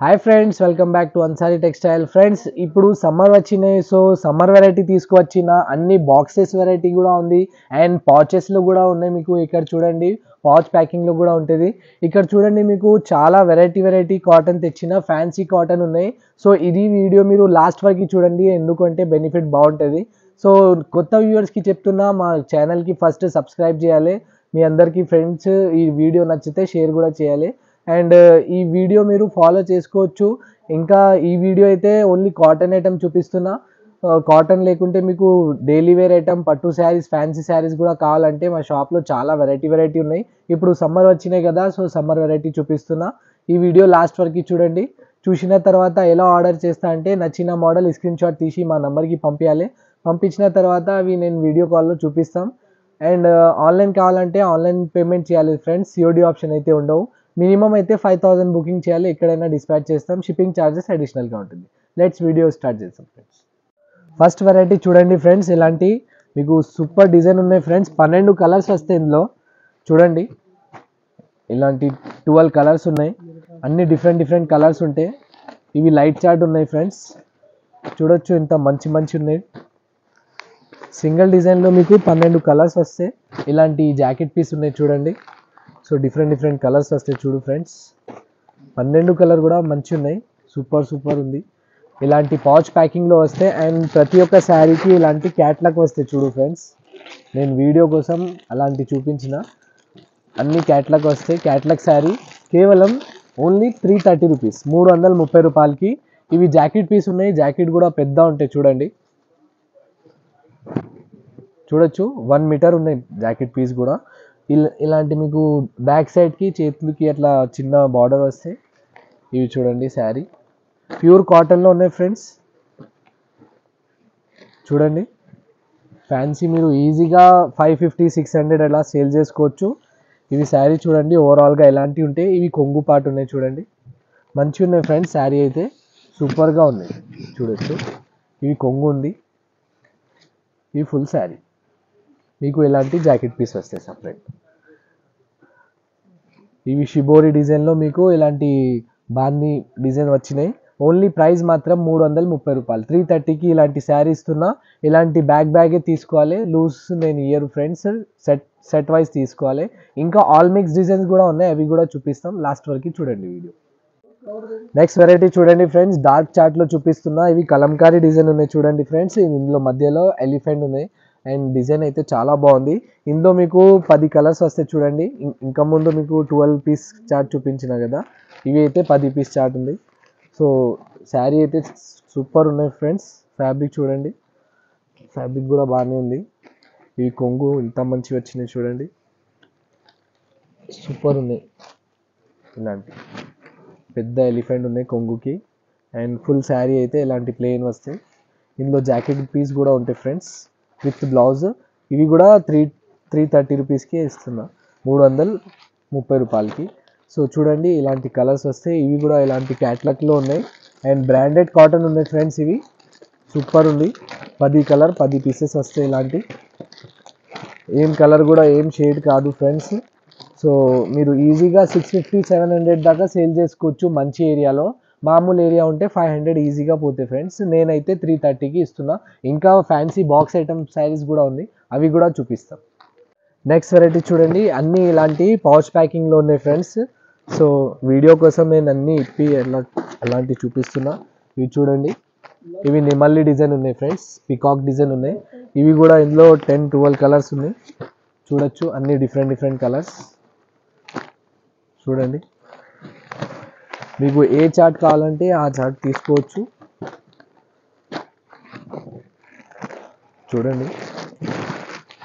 Hi friends, welcome back to Ansari textile. Friends, ఇప్పుడు summer వచ్చినాయి. So summer variety తీసుకువచ్చిన అన్ని బాక్సెస్ వెరైటీ కూడా ఉంది అండ్ పాచెస్లో కూడా ఉన్నాయి. మీకు ఇక్కడ చూడండి, పాచ్ ప్యాకింగ్లో కూడా ఉంటుంది. ఇక్కడ చూడండి, మీకు చాలా వెరైటీ కాటన్ తెచ్చిన ఫ్యాన్సీ కాటన్ ఉన్నాయి. సో ఇది వీడియో మీరు లాస్ట్ వరకు చూడండి, ఎందుకంటే బెనిఫిట్ బాగుంటుంది. సో కొత్త వ్యూవర్స్కి చెప్తున్నా, మా ఛానల్కి ఫస్ట్ సబ్స్క్రైబ్ చేయాలి. మీ అందరికీ ఫ్రెండ్స్ ఈ వీడియో నచ్చితే షేర్ కూడా చేయాలి. అండ్ ఈ వీడియో మీరు ఫాలో చేసుకోవచ్చు. ఇంకా ఈ వీడియో అయితే ఓన్లీ కాటన్ ఐటమ్ చూపిస్తున్నా. కాటన్ లేకుంటే మీకు డైలీ వేర్ ఐటమ్, పట్టు శారీస్, ఫ్యాన్సీ శారీస్ కూడా కావాలంటే మా షాప్లో చాలా వెరైటీ ఉన్నాయి. ఇప్పుడు సమ్మర్ వచ్చినాయి కదా, సో సమ్మర్ వెరైటీ చూపిస్తున్నా. ఈ వీడియో లాస్ట్ వరకు చూడండి. చూసిన తర్వాత ఎలా ఆర్డర్ చేస్తా అంటే, నచ్చిన మోడల్ స్క్రీన్ షాట్ తీసి మా నెంబర్కి పంపించాలి. పంపించిన తర్వాత అవి నేను వీడియో కాల్లో చూపిస్తాం. అండ్ ఆన్లైన్ కావాలంటే ఆన్లైన్ పేమెంట్ చేయాలి ఫ్రెండ్స్. సిఓడి ఆప్షన్ అయితే ఉండవు. మినిమం అయితే 5000 బుకింగ్ చేయాలి. ఎక్కడైనా డిస్పాచ్ చేస్తాం. షిప్పింగ్ ఛార్జెస్ అడిషనల్గా ఉంటుంది. లెట్స్ వీడియో స్టార్ట్ చేస్తాం ఫ్రెండ్స్. ఫస్ట్ వెరైటీ చూడండి ఫ్రెండ్స్, ఇలాంటి మీకు సూపర్ డిజైన్ ఉన్నాయి ఫ్రెండ్స్. 12 కలర్స్ వస్తాయి ఇందులో. చూడండి, ఇలాంటి 12 కలర్స్ ఉన్నాయి. అన్ని డిఫరెంట్ కలర్స్ ఉంటాయి. ఇవి లైట్ చార్ట్ ఉన్నాయి ఫ్రెండ్స్. చూడొచ్చు, ఇంత మంచి ఉన్నాయి. సింగిల్ డిజైన్లో మీకు 12 కలర్స్ వస్తాయి. ఇలాంటి జాకెట్ పీస్ ఉన్నాయి చూడండి. సో డిఫరెంట్ కలర్స్ వస్తాయి. చూడు ఫ్రెండ్స్, 12 కలర్ కూడా మంచి ఉన్నాయి. సూపర్ ఉంది. ఇలాంటి పౌచ్ ప్యాకింగ్లో వస్తాయి. అండ్ ప్రతి ఒక్క శారీకి ఇలాంటి క్యాట్లాగ్ వస్తాయి. చూడు ఫ్రెండ్స్, నేను వీడియో కోసం అలాంటి చూపించిన అన్ని క్యాట్లాగ్ వస్తాయి. క్యాట్లాగ్ శారీ కేవలం ఓన్లీ 330 రూపీస్, 330 రూపాయలకి. ఇవి జాకెట్ పీస్ ఉన్నాయి. జాకెట్ కూడా పెద్ద ఉంటాయి. చూడండి, చూడొచ్చు, 1 మీటర్ ఉన్నాయి జాకెట్ పీస్ కూడా. ఇలాంటి మీకు బ్యాక్ సైడ్కి, చేతులకి అట్లా చిన్న బార్డర్ వస్తాయి. ఇవి చూడండి, శారీ ప్యూర్ కాటన్లో ఉన్నాయి ఫ్రెండ్స్. చూడండి, ఫ్యాన్సీ మీరు ఈజీగా 550-600 అలా సేల్ చేసుకోవచ్చు. ఇవి శారీ చూడండి, ఓవరాల్గా ఎలాంటివి ఉంటాయి. ఇవి కొంగు పాటు ఉన్నాయి. చూడండి, మంచిగా ఉన్నాయి ఫ్రెండ్స్. శారీ అయితే సూపర్గా ఉన్నాయి. చూడొచ్చు, ఇవి కొంగు ఉంది. ఇవి ఫుల్ శారీ. మీకు ఇలాంటి జాకెట్ పీస్ వస్తాయి సపరేట్. ఇవి షిబోరి డిజైన్లో మీకు ఇలాంటి బాందీ డిజైన్ వచ్చినాయి. ఓన్లీ ప్రైస్ మాత్రం 330 రూపాయలు. 330కి ఇలాంటి శారీ ఇస్తున్నా. ఇలాంటి బ్యాగే తీసుకోవాలి. లూజ్ నేను ఇయర్ ఫ్రెండ్స్, సెట్ వైజ్ తీసుకోవాలి. ఇంకా ఆల్ మిక్స్ డిజైన్స్ కూడా ఉన్నాయి, అవి కూడా చూపిస్తాం. లాస్ట్ వరకు చూడండి వీడియో. నెక్స్ట్ వెరైటీ చూడండి ఫ్రెండ్స్, డార్క్ చార్ట్లో చూపిస్తున్నా. ఇవి కలంకారీ డిజైన్ ఉన్నాయి. చూడండి ఫ్రెండ్స్, ఇందులో మధ్యలో ఎలిఫెంట్ ఉన్నాయి. అండ్ డిజైన్ అయితే చాలా బాగుంది. ఇందులో మీకు 10 కలర్స్ వస్తాయి. చూడండి, ఇంకా ముందు మీకు 12 పీస్ చార్ట్ చూపించిన కదా, ఇవి అయితే 10 పీస్ చార్ట్ ఉంది. సో శారీ అయితే సూపర్ ఉన్నాయి ఫ్రెండ్స్. ఫ్యాబ్రిక్ చూడండి, ఫ్యాబ్రిక్ కూడా బాగానే ఉంది. ఇవి కొంగు ఇంత మంచిగా వచ్చినాయి. చూడండి, సూపర్ ఉన్నాయి. ఇలాంటి పెద్ద ఎలిఫెంట్ ఉన్నాయి కొంగుకి. అండ్ ఫుల్ శారీ అయితే ఇలాంటి ప్లెయిన్ వస్తాయి. ఇందులో జాకెట్ పీస్ కూడా ఉంటాయి ఫ్రెండ్స్, విత్ బ్లౌజ్. ఇవి కూడా 330 రూపీస్కి ఇస్తున్నా, 330 రూపాయలకి. సో చూడండి, ఇలాంటి కలర్స్ వస్తాయి. ఇవి కూడా ఇలాంటి క్యాట్లాగ్లో ఉన్నాయి. అండ్ బ్రాండెడ్ కాటన్ ఉన్నాయి ఫ్రెండ్స్. ఇవి సూపర్ ఉంది. 10 కలర్ 10 పీసెస్ వస్తాయి. ఇలాంటి ఏం కలర్ కూడా ఏం షేడ్ కాదు ఫ్రెండ్స్. సో మీరు ఈజీగా 650-700 దాకా సేల్ చేసుకోవచ్చు మంచి ఏరియాలో. మామూలు ఏరియా ఉంటే 500 ఈజీగా పోతాయి ఫ్రెండ్స్. నేనైతే 330కి ఇస్తున్నా. ఇంకా ఫ్యాన్సీ బాక్స్ ఐటమ్ శారీస్ కూడా ఉంది, అవి కూడా చూపిస్తాం. నెక్స్ట్ వెరైటీ చూడండి, అన్నీ ఇలాంటి పౌచ్ ప్యాకింగ్లో ఉన్నాయి ఫ్రెండ్స్. సో వీడియో కోసం నేను అన్నీ ఇప్పి అలాంటివి చూపిస్తున్నా. ఇవి చూడండి, ఇవి నిమల్లి డిజైన్ ఉన్నాయి ఫ్రెండ్స్, పికాక్ డిజైన్ ఉన్నాయి. ఇవి కూడా ఇందులో 10-12 కలర్స్ ఉన్నాయి. చూడొచ్చు, అన్ని డిఫరెంట్ కలర్స్. చూడండి, మీకు ఏ చార్ట్ కావాలంటే ఆ చార్ట్ తీసుకోవచ్చు. చూడండి,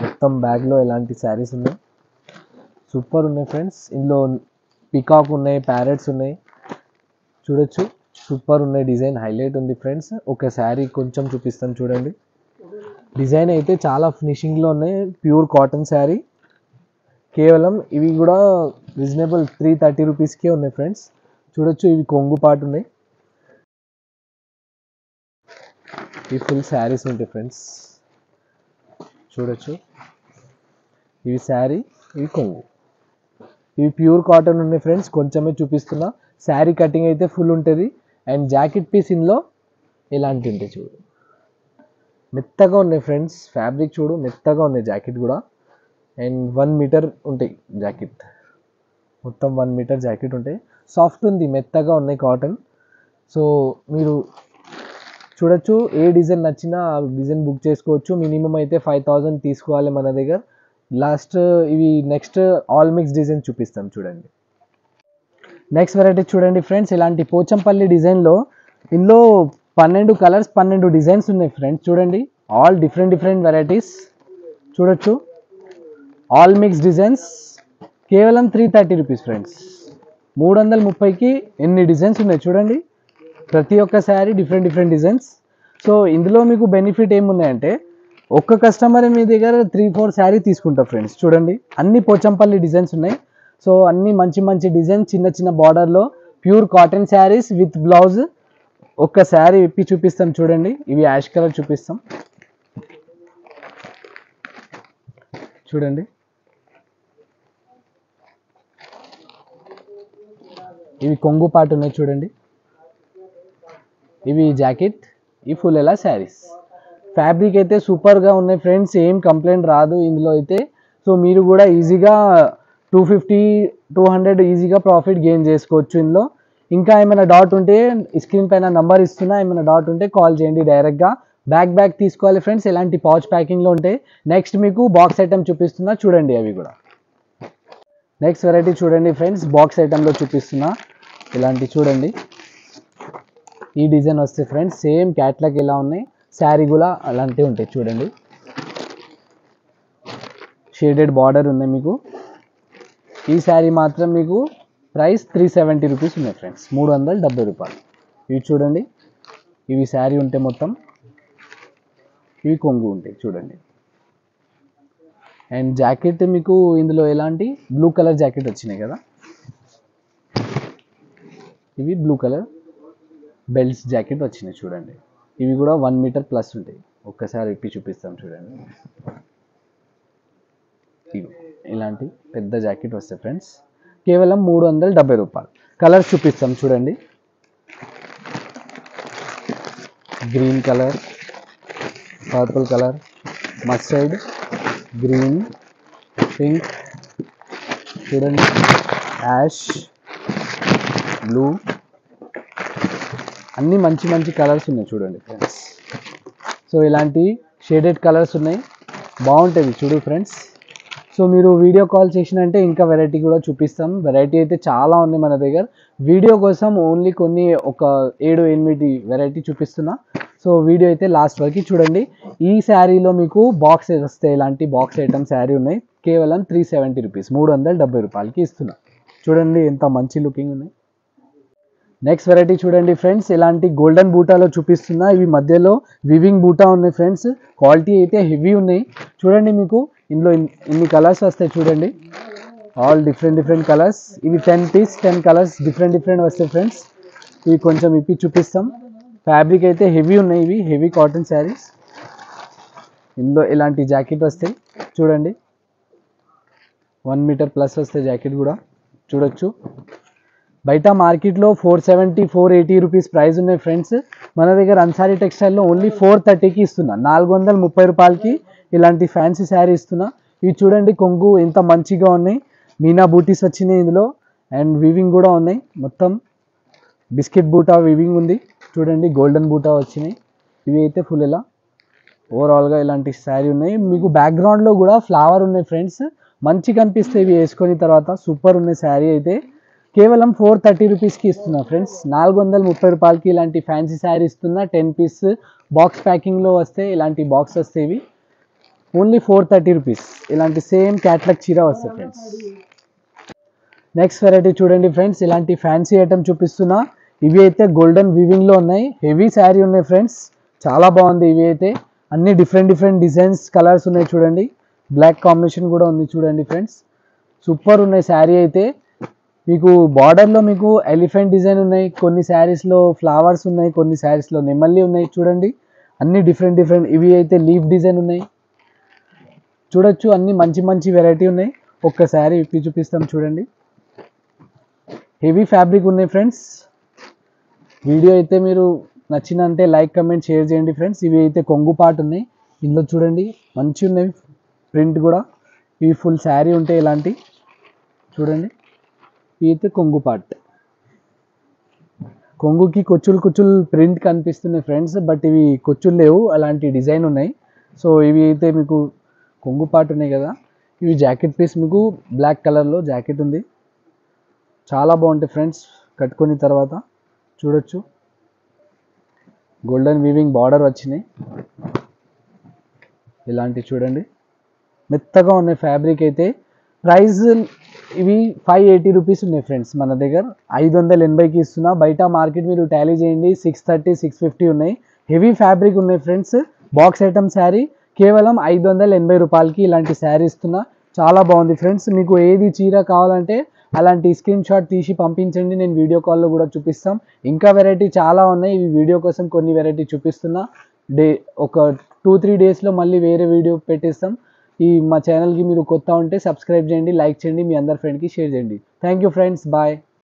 మొత్తం బ్యాగ్లో ఎలాంటి శారీస్ ఉన్నాయి. సూపర్ ఉన్నాయి ఫ్రెండ్స్. ఇందులో పికాక్ ఉన్నాయి, ప్యారెట్స్ ఉన్నాయి. చూడొచ్చు, సూపర్ ఉన్నాయి. డిజైన్ హైలైట్ ఉంది ఫ్రెండ్స్. ఒక శారీ కొంచెం చూపిస్తాను. చూడండి, డిజైన్ అయితే చాలా ఫినిషింగ్లో ఉన్నాయి. Pure cotton sari. కేవలం ఇవి కూడా రీజనబుల్ 330 రూపీస్కే ఉన్నాయి ఫ్రెండ్స్. చూడొచ్చు, ఇవి కొంగు పాటు ఉన్నాయి. ఇవి ఫుల్ శారీస్ ఉంటాయి ఫ్రెండ్స్. చూడొచ్చు, ఇవి శారీ, ఇవి కొంగు. ఇవి ప్యూర్ కాటన్ ఉన్నాయి ఫ్రెండ్స్. కొంచెమే చూపిస్తున్నా. శారీ కటింగ్ అయితే ఫుల్ ఉంటుంది. అండ్ జాకెట్ పీస్ ఇందులో ఇలాంటి ఉంటాయి చూడు, మెత్తగా ఉన్నాయి ఫ్రెండ్స్. ఫ్యాబ్రిక్ చూడు మెత్తగా ఉన్నాయి జాకెట్ కూడా. అండ్ 1 మీటర్ ఉంటాయి జాకెట్, మొత్తం 1 మీటర్ జాకెట్ ఉంటాయి. సాఫ్ట్ ఉంది, మెత్తగా ఉన్నాయి కాటన్. సో మీరు చూడొచ్చు, ఏ డిజైన్ నచ్చినా ఆ డిజైన్ బుక్ చేసుకోవచ్చు. మినిమం అయితే 5000 తీసుకోవాలి మన దగ్గర. లాస్ట్ ఇవి నెక్స్ట్ ఆల్ మిక్స్ డిజైన్ చూపిస్తాం చూడండి. నెక్స్ట్ వెరైటీ చూడండి ఫ్రెండ్స్, ఇలాంటి పోచంపల్లి డిజైన్లో ఇందులో 12 కలర్స్ 12 డిజైన్స్ ఉన్నాయి ఫ్రెండ్స్. చూడండి, ఆల్ డిఫరెంట్ డిఫరెంట్ వెరైటీస్ చూడొచ్చు. ఆల్ మిక్స్ డిజైన్స్ కేవలం 330 రూపీస్ ఫ్రెండ్స్. 330కి ఎన్ని డిజైన్స్ ఉన్నాయి చూడండి. ప్రతి ఒక్క sari different different designs. So ఇందులో మీకు బెనిఫిట్ ఏమున్నాయంటే, ఒక్క కస్టమర్ మీ దగ్గర 3-4 శారీ తీసుకుంటారు ఫ్రెండ్స్. చూడండి, అన్ని పోచంపల్లి డిజైన్స్ ఉన్నాయి. సో అన్ని మంచి మంచి డిజైన్స్, చిన్న చిన్న బార్డర్లో pure cotton saris with blouse. ఒక్క శారీ విప్పి చూపిస్తాం చూడండి. ఇవి యాష్ కలర్ చూపిస్తాం చూడండి. ఇవి కొంగు పాటు ఉన్నాయి చూడండి. ఇవి జాకెట్, ఈ ఫుల్ ఎలా శారీస్. ఫ్యాబ్రిక్ అయితే సూపర్గా ఉన్నాయి ఫ్రెండ్స్, ఏం కంప్లైంట్ రాదు ఇందులో అయితే. సో మీరు కూడా ఈజీగా 250-200 ఈజీగా ప్రాఫిట్ గెయిన్ చేసుకోవచ్చు ఇందులో. ఇంకా ఏమైనా డౌట్ ఉంటే స్క్రీన్ పైన నంబర్ ఇస్తున్నా, ఏమైనా డౌట్ ఉంటే కాల్ చేయండి డైరెక్ట్గా. బ్యాగ్ తీసుకోవాలి ఫ్రెండ్స్, ఇలాంటి పౌచ్ ప్యాకింగ్లో ఉంటాయి. నెక్స్ట్ మీకు బాక్స్ ఐటమ్ చూపిస్తున్నా చూడండి. అవి కూడా నెక్స్ట్ వెరైటీ చూడండి ఫ్రెండ్స్, బాక్స్ ఐటెంలో చూపిస్తున్నా. ఇలాంటి చూడండి, ఈ డిజైన్ వస్తే ఫ్రెండ్స్ సేమ్ క్యాట్లాగ్ ఎలా ఉన్నాయి, శారీ కూడా అలాంటివి ఉంటాయి చూడండి. షేడెడ్ బార్డర్ ఉన్నాయి మీకు. ఈ శారీ మాత్రం మీకు ప్రైస్ 370 రూపీస్ ఉన్నాయి ఫ్రెండ్స్, 370 రూపాయలు. ఇవి చూడండి, ఇవి శారీ ఉంటే మొత్తం, ఇవి కొంగు ఉంటాయి చూడండి. అండ్ జాకెట్ మీకు ఇందులో ఎలాంటి బ్లూ కలర్ జాకెట్ వచ్చినాయి కదా, ఇవి బ్లూ కలర్ బెల్ట్స్ జాకెట్ వచ్చినాయి చూడండి. ఇవి కూడా 1 మీటర్ ప్లస్ ఉంటాయి. ఒక్కసారి ఇప్పి చూపిస్తాం చూడండి. ఇవి ఇలాంటి పెద్ద జాకెట్ వస్తాయి ఫ్రెండ్స్, కేవలం 370 రూపాయలు. కలర్స్ చూపిస్తాం చూడండి. Green colour, purple colour, mustard green, pink చూడండి, యాష్, బ్లూ, అన్నీ మంచి మంచి కలర్స్ ఉన్నాయి చూడండి ఫ్రెండ్స్. సో ఇలాంటి షేడెడ్ కలర్స్ ఉన్నాయి, బాగుంటుంది చూడు ఫ్రెండ్స్. సో మీరు వీడియో కాల్ చేసినంటే ఇంకా వెరైటీ కూడా చూపిస్తాం. వెరైటీ అయితే చాలా ఉన్నాయి మన దగ్గర. వీడియో కోసం ఓన్లీ కొన్ని ఒక 7-8 వెరైటీ చూపిస్తున్నా. సో వీడియో అయితే లాస్ట్ వరకు చూడండి. ఈ శారీలో మీకు బాక్స్ వస్తాయి, ఇలాంటి బాక్స్ ఐటమ్ శారీ ఉన్నాయి. కేవలం 370 రూపీస్, 370 రూపాయలకి ఇస్తున్నా. చూడండి ఎంత మంచి లుకింగ్ ఉన్నాయి. నెక్స్ట్ వెరైటీ చూడండి ఫ్రెండ్స్, ఇలాంటి గోల్డెన్ బూటాలో చూపిస్తున్నా. ఇవి మధ్యలో వివింగ్ బూటా ఉన్నాయి ఫ్రెండ్స్, క్వాలిటీ అయితే హెవీ ఉన్నాయి. చూడండి, మీకు ఇందులో ఇన్ని కలర్స్ వస్తాయి చూడండి, ఆల్ డిఫరెంట్ డిఫరెంట్ కలర్స్. ఇవి 10 పీస్ 10 కలర్స్ డిఫరెంట్ వస్తాయి ఫ్రెండ్స్. ఇవి కొంచెం ఇప్పి చూపిస్తాం. ఫ్యాబ్రిక్ అయితే హెవీ ఉన్నాయి, ఇవి హెవీ కాటన్ శారీస్. ఇందులో ఇలాంటి జాకెట్ వస్తాయి చూడండి, 1 మీటర్ ప్లస్ వస్తాయి జాకెట్ కూడా చూడొచ్చు. బయట మార్కెట్లో 470-480 రూపీస్ ప్రైస్ ఉన్నాయి ఫ్రెండ్స్. మన దగ్గర అన్సారీ టెక్స్టైల్లో ఓన్లీ 430కి ఇస్తున్నా, 430 రూపాయలకి ఇలాంటి ఫ్యాన్సీ శారీ ఇస్తున్నా. ఇవి చూడండి, కొంగు ఎంత మంచిగా ఉన్నాయి, మీనా బూటీస్ వచ్చినాయి ఇందులో. అండ్ వీవింగ్ కూడా ఉన్నాయి, మొత్తం బిస్కెట్ బూటా వీవింగ్ ఉంది చూడండి, గోల్డెన్ బూటా వచ్చినాయి. ఇవి అయితే ఫుల్ ఇలా ఓవరాల్గా ఇలాంటి శారీ ఉన్నాయి. మీకు బ్యాక్గ్రౌండ్లో కూడా ఫ్లవర్ ఉన్నాయి ఫ్రెండ్స్, మంచి కనిపిస్తాయి ఇవి వేసుకొని తర్వాత. సూపర్ ఉన్నాయి శారీ అయితే. కేవలం 430 రూపీస్కి ఇస్తున్నా ఫ్రెండ్స్, 430 రూపాయలకి ఇలాంటి ఫ్యాన్సీ శారీ ఇస్తున్నా. 10 పీస్ బాక్స్ ప్యాకింగ్లో వస్తే ఇలాంటి బాక్స్ వస్తాయి, ఇవి ఓన్లీ 430 రూపీస్. ఇలాంటి సేమ్ క్యాట్లాగ్ చీర వస్తాయి ఫ్రెండ్స్. నెక్స్ట్ వెరైటీ చూడండి ఫ్రెండ్స్, ఇలాంటి ఫ్యాన్సీ ఐటమ్ చూపిస్తున్నా. ఇవి అయితే గోల్డెన్ వీవింగ్లో ఉన్నాయి, హెవీ శారీ ఉన్నాయి ఫ్రెండ్స్, చాలా బాగుంది. ఇవి అయితే అన్ని డిఫరెంట్ డిజైన్స్ కలర్స్ ఉన్నాయి చూడండి, బ్లాక్ కాంబినేషన్ కూడా ఉంది చూడండి ఫ్రెండ్స్. సూపర్ ఉన్నాయి శారీ అయితే. మీకు బార్డర్లో మీకు ఎలిఫెంట్ డిజైన్ ఉన్నాయి, కొన్ని శారీస్లో ఫ్లవర్స్ ఉన్నాయి, కొన్ని శారీస్లో నెమల్లి ఉన్నాయి చూడండి. అన్ని డిఫరెంట్ ఇవి అయితే లీఫ్ డిజైన్ ఉన్నాయి చూడొచ్చు. అన్ని మంచి వెరైటీ ఉన్నాయి. ఒక్కసారి ఇప్పి చూపిస్తాం చూడండి. హెవీ ఫ్యాబ్రిక్ ఉన్నాయి ఫ్రెండ్స్. వీడియో అయితే మీరు నచ్చినంతే లైక్ కమెంట్ షేర్ చేయండి ఫ్రెండ్స్. ఇవి అయితే కొంగు పార్ట్ ఉన్నాయి, ఇందులో చూడండి మంచి ఉన్నాయి ప్రింట్ కూడా. ఇవి ఫుల్ శారీ ఉంటాయి ఇలాంటి చూడండి. ఇవి అయితే కొంగు పార్ట్, కొంగుకి కొచ్చులు ప్రింట్ కనిపిస్తున్నాయి ఫ్రెండ్స్, బట్ ఇవి కొచ్చులు లేవు, అలాంటి డిజైన్ ఉన్నాయి. సో ఇవి అయితే మీకు కొంగు పార్ట్ ఉన్నాయి కదా. ఇవి జాకెట్ పీస్, మీకు బ్లాక్ కలర్లో జాకెట్ ఉంది, చాలా బాగుంటాయి ఫ్రెండ్స్. కట్టుకున్న తర్వాత చూడొచ్చు, గోల్డెన్ వీవింగ్ బార్డర్ వచ్చినాయి ఇలాంటి చూడండి, మెత్తగా ఉన్నాయి ఫ్యాబ్రిక్ అయితే. ప్రైస్ ఇవి 580 రూపీస్ ఉన్నాయి ఫ్రెండ్స్ మన దగ్గర. 580కి ఇస్తున్నా. బయట మార్కెట్ మీరు టాలీ చేయండి 630 650 ఉన్నాయి. హెవీ ఫ్యాబ్రిక్ ఉన్నాయి ఫ్రెండ్స్. బాక్స్ ఐటమ్ శారీ కేవలం 580 రూపాయలకి ఇలాంటి శారీ ఇస్తున్నా. చాలా బాగుంది ఫ్రెండ్స్. మీకు ఏది చీర కావాలంటే అలాంటి స్క్రీన్ షాట్ తీసి పంపించండి, నేను వీడియో కాల్లో కూడా చూపిస్తాం. ఇంకా వెరైటీ చాలా ఉన్నాయి, ఇవి వీడియో కోసం కొన్ని వెరైటీ చూపిస్తున్నా. ఒక 2-3 డేస్లో మళ్ళీ వేరే వీడియో పెట్టేస్తాం. ఈ మా ఛానల్కి మీరు కొత్త ఉంటే సబ్స్క్రైబ్ చేయండి, లైక్ చేయండి, మీ అందరి ఫ్రెండ్కి షేర్ చేయండి. Thank you friends, bye.